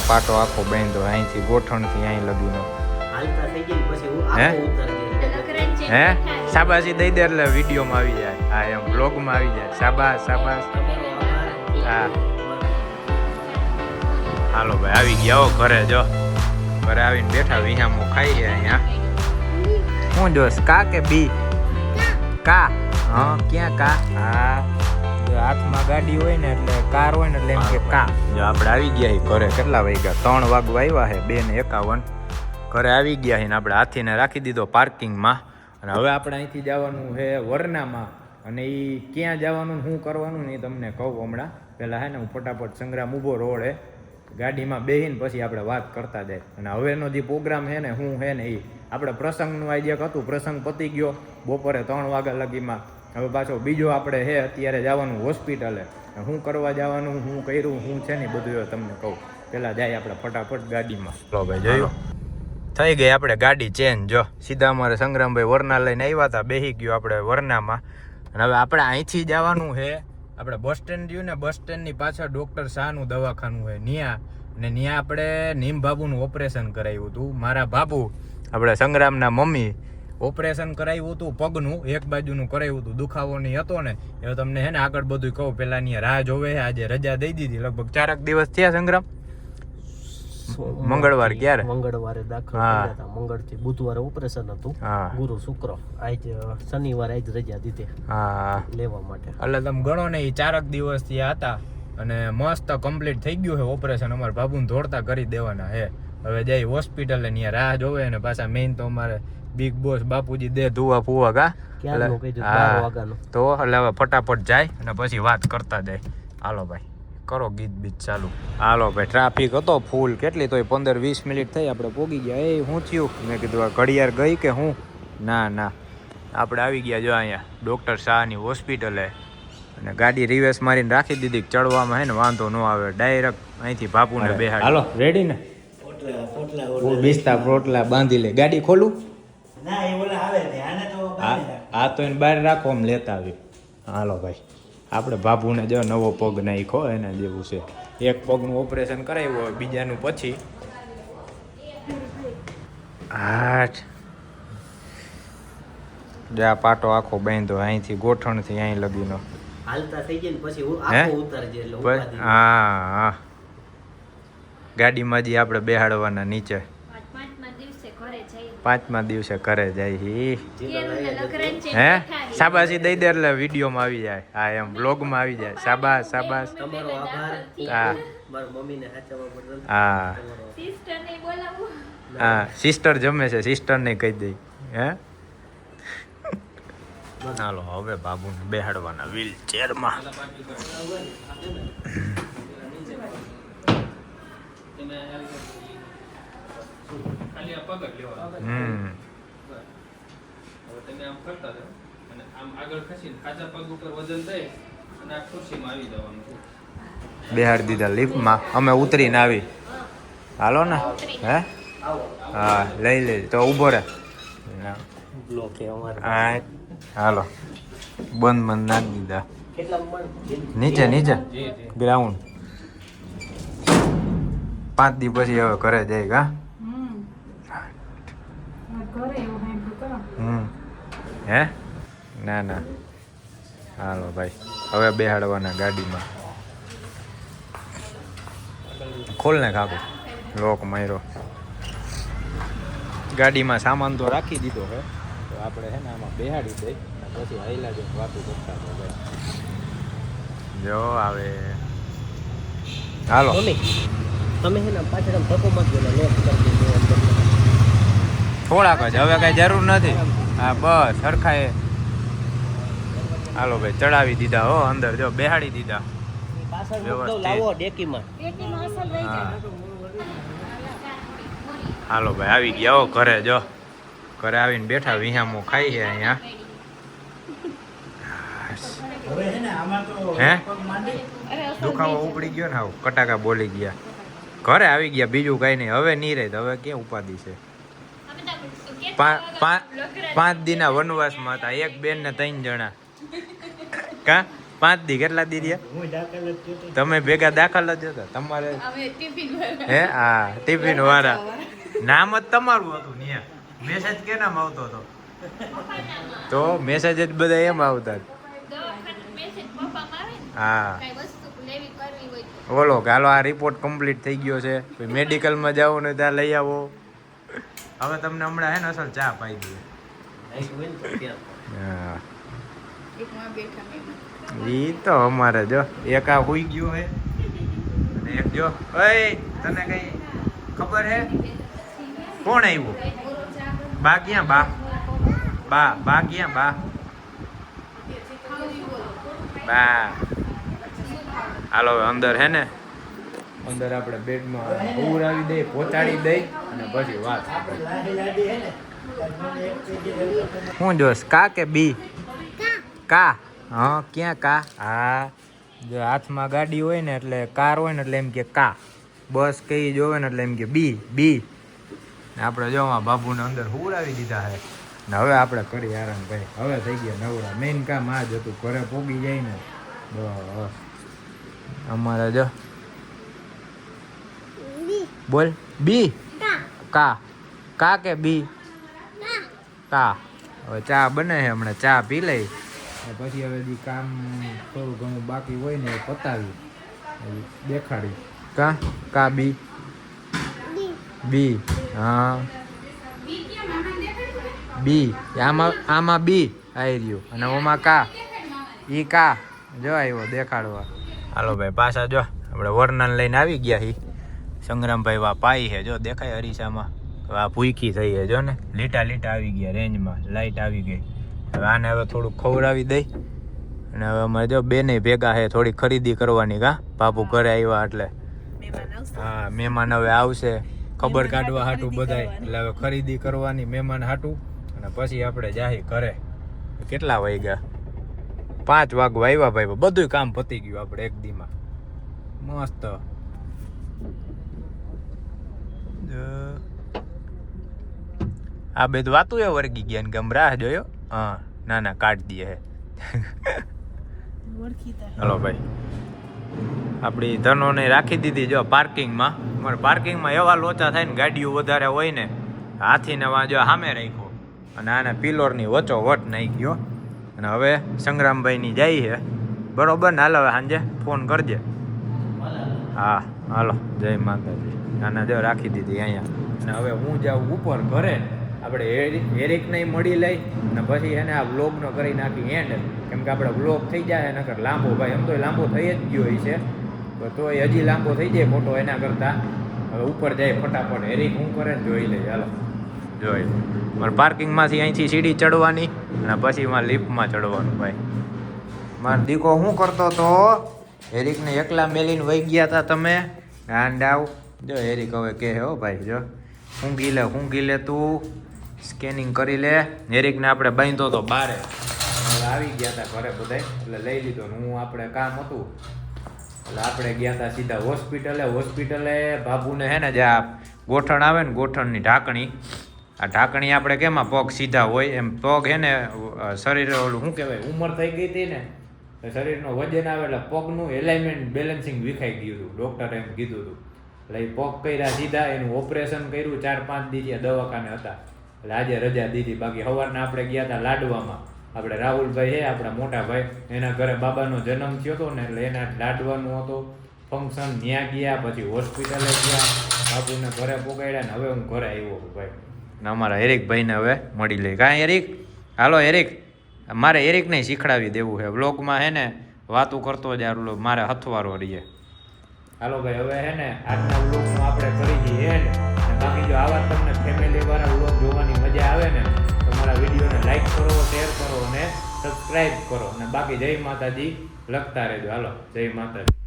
પાટો આખો બાંધ્યો અહીંથી ગોઠણથી અહીં લગીનો. હાલતા થઈ ગઈ પછી હું આખો ઉતરજે. હે શાબાશી દઈ દે એટલે વિડીયોમાં આવી જાય. હા એમ બ્લોગમાં આવી જાય. શાબાશ શાબાશ. હા હાલો ભાઈ આવી ગયા હો ઘરે. જો ઘરે આવીને બેઠા વિહામો ખાઈ છે અહીંયા. હું જોશ કા કે બી? કા. હા ક્યાં કા? હા હાથમાં ગાડી હોય ને એટલે કાર હોય ને એટલે એમ કે કા. જો આપણે આવી ગયા ઘરે. કેટલા વાગ્યા? 3 વાગવા આવ્યા છે. 2:51 ઘરે આવી ગયા છે ને આપણે હાથીને રાખી દીધો પાર્કિંગમાં. અને હવે આપણે અહીંથી જવાનું છે વરનામાં. અને એ ક્યાં જવાનું શું કરવાનું ને એ તમને કહું હમણાં. પહેલાં હે ને હું ફટાફટ સંગ્રામ ઊભો રોડ હે ગાડીમાં બેહીને પછી આપણે વાત કરતા જાય. અને હવેનો જે પ્રોગ્રામ છે ને શું છે ને એ આપણે પ્રસંગનું આજે હતું. પ્રસંગ પતી ગયો બપોરે 3 વાગ્યા લગીમાં. હવે પાછો બીજો આપણે હે અત્યારે જવાનું હોસ્પિટલે. શું કરવા જવાનું, શું કર્યું, શું છે ને બધું તમને કહું. પહેલાં જાય આપણે ફટાફટ ગાડીમાં. લો ભાઈ જોયું થઈ ગઈ આપણે ગાડી ચેન્જ. જો સીધા અમારે સંગ્રામભાઈ વરના લઈને આવ્યા હતા. બેસી ગયો આપણે વરનામાં. અને હવે આપણે અહીંથી જવાનું છે આપણે બસ સ્ટેન્ડ રહ્યું ને બસ સ્ટેન્ડની પાછળ ડૉક્ટર શાહનું દવાખાનું છે ન્યા. અને ન્યા આપણે નીમ બાબુનું ઓપરેશન કરાવ્યું હતું. મારા બાબુ આપણે સંગ્રામના મમ્મી ઓપરેશન કરાવ્યું હતું પગનું. એક બાજુનું કરાવ્યું હતું. દુખાવો નહીં હતો ને એ તમને હે ને આગળ બધું કહું. પહેલાં ની રાહ જોવે. આજે રજા દઈ દીધી. લગભગ 4 દિવસ થયા સંગ્રામ. મંગળવાર ક્યારે? મંગળવારે દાખલ કર્યા હતા. મંગળથી બુધવારે ઓપરેશન હતું. ગુરુ શુક્ર આજ શનિવારે આજ રજા દીધી લેવા માટે. એટલે તમે ગણો ને એ 4 દિવસ થયા હતા. અને મસ્ત કમ્પ્લીટ થઈ ગયું છે ઓપરેશન. અમારા બાબુને દોડતા કરી દેવાના હે. હવે જઈ હોસ્પિટલે ત્યાં રાહ જોવે. અને પાછા મેઇન તો અમારે બિગ બોસ બાપુજી દે ધુવા ફુવા કા તો એટલે હવે ફટાફટ જાય અને પછી વાત કરતા જાય. હાલો ભાઈ કરો ગીત બીત ચાલુ. હાલો ભાઈ ટ્રાફિક હતો ફૂલ. કેટલી તોય 15-20 મિનિટ થઈ આપણે પોગી ગયા. એ શું થયું? મેં કીધું આ ઘડિયાળ ગઈ કે હું? ના આપણે આવી ગયા જો અહીંયા ડૉક્ટર શાહની હોસ્પિટલે. અને ગાડી રિવર્સ મારીને રાખી દીધી. ચડવામાં હે ને વાંધો ન આવે. ડાયરેક્ટ અહીંથી બાપુને બેહાડ. હાલો રેડી ને? બિસ્તા પોટલા બાંધી લે. ગાડી ખોલું? હા તો એને બહાર રાખો આમ લેતા આવી. હાલો ભાઈ આપણે બાબુને જો નવો પગ નાખ્યો એના જેવું છે. એક પગનું ઓપરેશન કરાવ્યું હોય બીજાનું પછી. આ પાટો આખો બાંધ્યો અહીંથી ગોઠણથી અહીં લગીનો. હાલતા થઈ ગઈ પછી હું આખો ઉતરજે એટલે હા ગાડીમાં જ આપણે બેહાડવાના નીચે. 5મા દિવસે ઘરે જાય. હે શાબાશી દઈ દે એટલે વિડીયોમાં આવી જાય. હા એમ બ્લોગમાં આવી જાય. શાબાશ શાબાશ. તમારો આભાર. હા મારી મમ્મીને સાચવવા બદલ. હા હા સિસ્ટર જમે છે. સિસ્ટરને કહી દઈ. હે હાલો હવે બાબુને બેહાડવાના વ્હીલ ચેરમાં. બેહાડી દીધા લિફ્ટમાં. અમે ઉતરીને આવી. હાલો ને હે હા લઈ લે તો ઊભો રહે. હાલો બંધ નાખી દીધા. નીચે ગ્રાઉન્ડ. 5 દી પછી હવે ઘરે જાય કા. હે ના હાલો ભાઈ હવે બેહાડવાના ગાડીમાં. ખોલ ને કાકુ લોક માર્યો. ગાડીમાં સામાન તો રાખી દીધો હે. તો આપણે હે ને આમાં બેહાડી દઈ પછી હાઈલા જઈને વાતું કરતા ભાઈ. જો આવે હાલો તમે હે ને પાછળ ધક્કો મારજો ને લોક કરી દીધો. થોડાક જ હવે કઈ જરૂર નથી. હા બસ સરખાએ. હાલો ભાઈ ચડાવી દીધા હો અંદર. જો બેહાડી દીધા. હાલો ભાઈ આવી ગયા હો ઘરે. જો ઘરે આવીને બેઠા વિહામો ખાઈ છે અહીંયા. હે દુખાવો ઉપડી ગયો ને હાવ કટાકા બોલી ગયા. ઘરે આવી ગયા બીજું કઈ નહીં. હવે નહીં રહે. હવે ક્યાં ઉપાધિ છે? 5 દીના વનવાસમાં હતા. એક બેન ને 3 જણા કા 5 દી કેટલા દી રહ્યા તમે ભેગા દાખલ જ હતા તમારે હે હા ટિફિન વાળા નામ જ તમારું હતું ને મેસેજ કે નામ આવતો હતો તો મેસેજ જ બધા એમ આવતા હા બોલો કે હાલો આ રિપોર્ટ કમ્પ્લીટ થઈ ગયો છે મેડિકલમાં જાઓ ને ત્યાં લઈ આવો હવે તમને હમણાં હે ને અસલ ચા પાઈ દઈએ હા ઈ તો અમારે જો એક આ હોઈ ગયો હે અને એક જો ઓય તને કઈ ખબર હે કોણ આવ્યું બા ક્યાં બા ક્યાં બા હાલો અંદર હે ને અંદર આપણે બેડમાં ઉરાવી દઈ પહોંચાડી દઈ અને પછી વાત હું જોશ કા કે બી કા હા ક્યાં કા હા જો હાથમાં ગાડી હોય ને એટલે કાર હોય ને એટલે એમ કે કા બસ કઈ જોવે ને એટલે એમ કે બી આપણે જો બાબુને અંદર ઉરાવી દીધા હે ને હવે આપણે કરી આરામ ભાઈ હવે થઈ ગયા નવરા મેઇન કામ આ જ હતું ઘરે પોગી જાય ને બસ અમારે જો બોલ બી કા કે બી કા હવે ચા બને છે હમણાં ચા પી લઈ પછી હવે જે કામ થોડું ઘણું બાકી હોય ને એ પતાવી દેખાડી કા બી હા બી આમાં બી આવી રહ્યું અને ઓમાં કા ઈ કા જો આવ્યો દેખાડવા હાલો ભાઈ પાછા જો આપણે વરનાન લઈને આવી ગયા હી સંગ્રામભાઈ વા પાઈ છે જો દેખાય અરીસામાં આ ભૂખી થઈ છે જો ને લીટા આવી ગયા રેન્જમાં લાઈટ આવી ગઈ હવે આને હવે થોડુંક ખવડાવી દઈ અને હવે અમારે જો બેને ભેગા છે થોડી ખરીદી કરવાની કા બાપુ ઘરે આવ્યા એટલે હા મહેમાન હવે આવશે ખબર કાઢવા હાટું બધાય એટલે હવે ખરીદી કરવાની મહેમાન હાટું અને પછી આપણે જાહી ઘરે કેટલા વાગ્યા 5 વાગવા આવ્યા ભાઈ બધું કામ પતી ગયું આપણે એક દીમાં મસ્ત આ બધું વાતું એ વર્ગી ગયા ને ગમ રાહ જોયો હા ના કાઢ દે હે હલો ભાઈ આપણી ધનોને રાખી દીધી જો પાર્કિંગમાં અમારે પાર્કિંગમાં એવા લોચા થાય ને ગાડીઓ વધારે હોય ને હાથીને વાં જો સામે રાખ્યો અને આને પિલોરની વચ્ચો વટ નાખી ગયો અને હવે સંગ્રામભાઈની જાય છે બરોબર ને હાલ હવે સાંજે ફોન કરજે હા હાલો જય માતાજી આને જો રાખી દીધી અહીંયા અને હવે હું જાઉં ઉપર ઘરે આપણે એરિકને મળી લઈ અને પછી એને આ વ્લોગનો કરી નાખી એન્ડ કેમ કે આપણે વ્લોગ થઈ જાય નકર લાંબો ભાઈ એમ તો લાંબો થઈ જ ગયો હોય છે તો હજી લાંબો થઈ જાય ફોટો એના કરતાં હવે ઉપર જાય ફટાફટ એરિક હું કરે ને જોઈ લઈએ હાલો જોઈ મારે પાર્કિંગમાંથી અહીંથી સીડી ચડવાની અને પછી મારે લિફ્ટમાં ચડવાનું ભાઈ મારો દીકો શું કરતો તો એરિકને એકલા મેલીને વહી ગયા હતા તમે ગાંડાવ જો એરિક હવે કહે હો ભાઈ જો ઊંઘી લે તું સ્કેનિંગ કરી લે એરિકને આપણે બાંધતો તો બારે આવી ગયા હતા ઘરે બધા એટલે લઈ લીધો ને હું આપણે કામ હતું એટલે આપણે ગયા હતા સીધા હોસ્પિટલે બાબુને હે ને જે આ ગોઠણ આવે ને ગોઠણની ઢાંકણી આ ઢાંકણી આપણે કેમાં પગ સીધા હોય એમ પગ હે ને શરીર ઓલું શું કહેવાય ઉંમર થઈ ગઈ હતી ને શરીરનો વજન આવે એટલે પગનું એલાઇનમેન્ટ બેલેન્સિંગ વિખાઈ ગયું હતું ડૉક્ટરે એમ કીધું હતું એટલે એ પગ કર્યા સીધા એનું ઓપરેશન કર્યું 4-5 દિવસ દવાખાને હતા એટલે આજે રજા દીધી બાકી સવારના આપણે ગયા હતા લાડવામાં આપણે રાહુલભાઈ છે આપણા મોટા ભાઈ એના ઘરે બાબાનો જન્મ થયો હતો ને એટલે એના લાડવાનું હતો ફંક્શન ત્યાં ગયા પછી હોસ્પિટલે ગયા બાબુને ઘરે પોગાડ્યા ને હવે હું ઘરે આવ્યો ભાઈ ને અમારા એરિકભાઈને હવે મળી લઈ કાં એરિક હાલો એરિક મારે એરિકને શીખડાવી દેવું છે વ્લોગમાં હે ને વાતું કરતો જ મારે હથવારો રહીએ હાલો ભાઈ હવે હે ને આજના વ્લોગમાં આપણે કરી દઈએ ને બાકી જો આવા તમને ફેમિલી વાળા વ્લોગ જોવાની મજા આવે ને તો મારા વિડીયોને લાઈક કરો શેર કરો અને સબસ્ક્રાઈબ કરો અને બાકી જય માતાજી લખતા રહેજો હાલો જય માતાજી